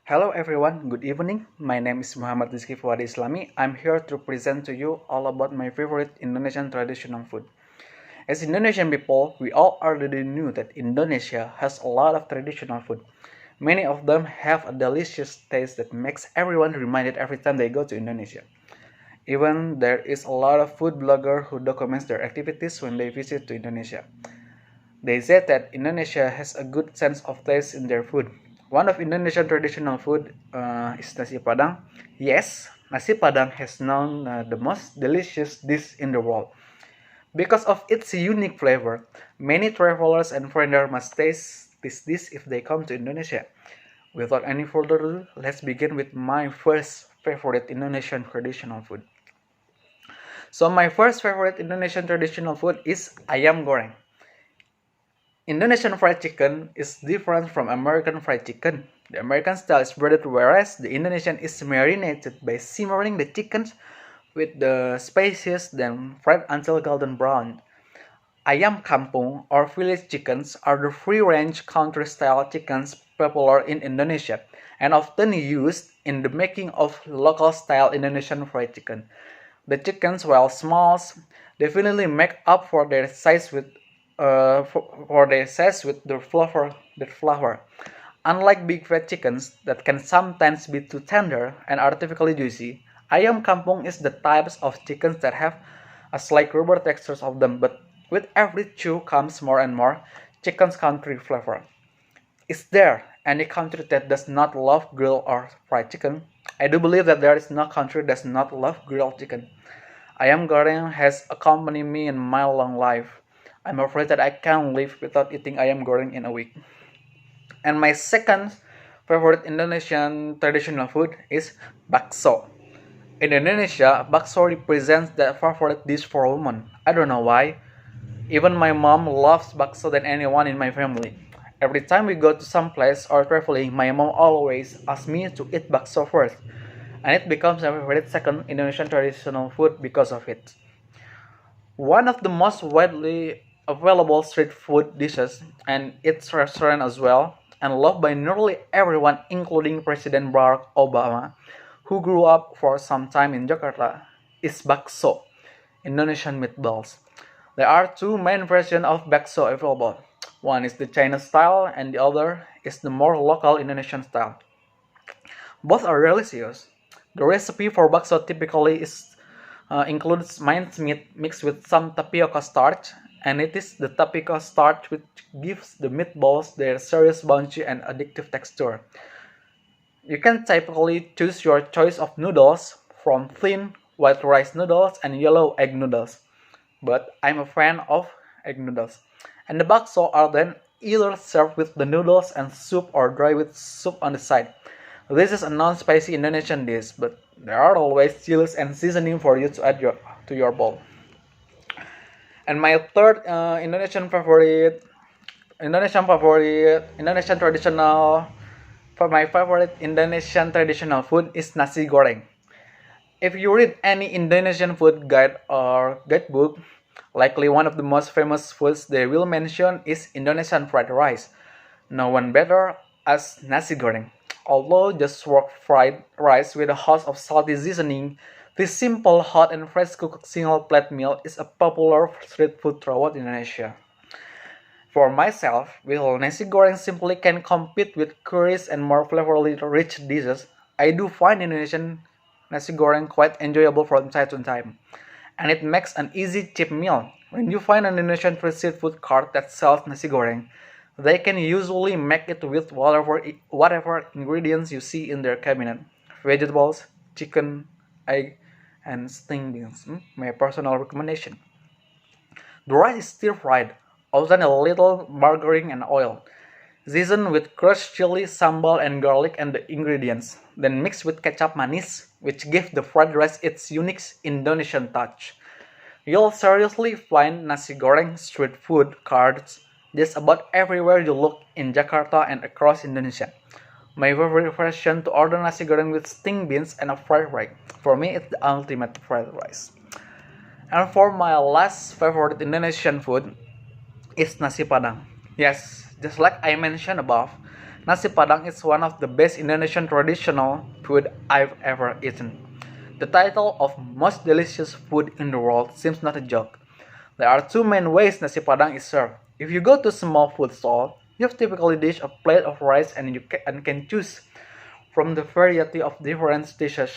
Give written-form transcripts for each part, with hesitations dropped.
Hello everyone, good evening. My name is Muhammad Rizqi Fuadi Islamy. I'm here to present to you all about my favorite Indonesian traditional food. As Indonesian people, we all already knew that Indonesia has a lot of traditional food. Many of them have a delicious taste that makes everyone reminded every time they go to Indonesia. Even there is a lot of food blogger who documents their activities when they visit to Indonesia. They said that Indonesia has a good sense of taste in their food. One of Indonesian traditional food is nasi padang. Yes, nasi padang has known the most delicious dish in the world. Because of its unique flavor, many travelers and foreigners must taste this dish if they come to Indonesia. Without any further ado, let's begin with my first favorite Indonesian traditional food. So my first favorite Indonesian traditional food is ayam goreng. Indonesian fried chicken is different from American fried chicken. The American style is breaded, whereas the Indonesian is marinated by simmering the chickens with the spices, then fried until golden brown. Ayam kampung or village chickens are the free-range country-style chickens popular in Indonesia and often used in the making of local-style Indonesian fried chicken. The chickens, while small, definitely make up for their size with the flavor. Unlike big fat chickens that can sometimes be too tender and artificially juicy, ayam kampung is the types of chickens that have a slight rubber textures of them, but with every chew comes more and more chicken's country flavor. Is there any country that does not love grilled or fried chicken? I do believe that there is no country that does not love grilled chicken. Ayam goreng has accompanied me in my long life. I'm afraid that I can't live without eating ayam goreng in a week. And my second favorite Indonesian traditional food is bakso. In Indonesia, bakso represents the favorite dish for women. I don't know why. Even my mom loves bakso than anyone in my family. Every time we go to some place or traveling, my mom always asks me to eat bakso first. And it becomes my favorite second Indonesian traditional food because of it. One of the most widely available street food dishes, and its restaurant as well, and loved by nearly everyone, including President Barack Obama, who grew up for some time in Jakarta, is bakso, Indonesian meatballs. There are two main versions of bakso available. One is the Chinese style, and the other is the more local Indonesian style. Both are delicious. The recipe for bakso typically includes minced meat mixed with some tapioca starch, and it is the tapioca starch which gives the meatballs their serious bunchy and addictive texture. You can typically choose your choice of noodles from thin white rice noodles and yellow egg noodles, but I'm a fan of egg noodles. And the bakso are then either served with the noodles and soup or dry with soup on the side. This is a non-spicy Indonesian dish, but there are always chilies and seasoning for you to add to your bowl. And my third Indonesian traditional, for my favorite Indonesian traditional food is nasi goreng. If you read any Indonesian food guide or guidebook, likely one of the most famous foods they will mention is Indonesian fried rice. No one better as nasi goreng. Although just work fried rice with a host of salty seasoning, this simple, hot, and fresh cooked single plate meal is a popular street food throughout Indonesia. For myself, while nasi goreng simply can compete with curries and more flavorfully rich dishes, I do find Indonesian nasi goreng quite enjoyable from time to time. And it makes an easy, cheap meal. When you find an Indonesian street food cart that sells nasi goreng, they can usually make it with whatever ingredients you see in their cabinet. Vegetables, chicken, egg, and string beans. My personal recommendation. The rice is stir-fried, often a little margarine and oil. Seasoned with crushed chili, sambal, and garlic and the ingredients. Then mixed with kecap manis, which gives the fried rice its unique Indonesian touch. You'll seriously find nasi goreng street food carts just about everywhere you look in Jakarta and across Indonesia. My favorite version to order nasi goreng with string beans and a fried rice. For me, it's the ultimate fried rice. And for my last favorite Indonesian food is nasi padang. Yes, just like I mentioned above, Nasi Padang is one of the best Indonesian traditional food I've ever eaten. The title of most delicious food in the world seems not a joke. There are two main ways nasi padang is served. If you go to a small food stall, you typically dish a plate of rice and you can choose from the variety of different dishes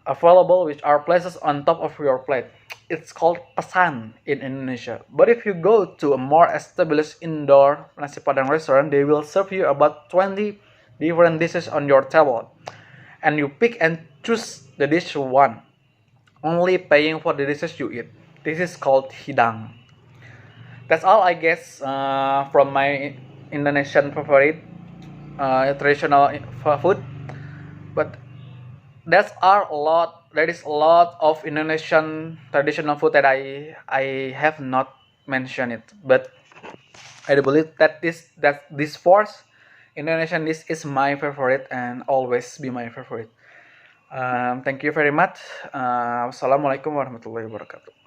available which are placed on top of your plate. It's called pesan in Indonesia. But if you go to a more established indoor nasi padang restaurant, they will serve you about 20 different dishes on your table. And you pick and choose the dish you want, only paying for the dishes you eat. This is called hidang. That's all I guess from my Indonesian favorite traditional food. But there is a lot of Indonesian traditional food that I have not mentioned it. But I believe that this fourth Indonesian dish is my favorite and always be my favorite. Thank you very much. Wassalamualaikum warahmatullahi wabarakatuh.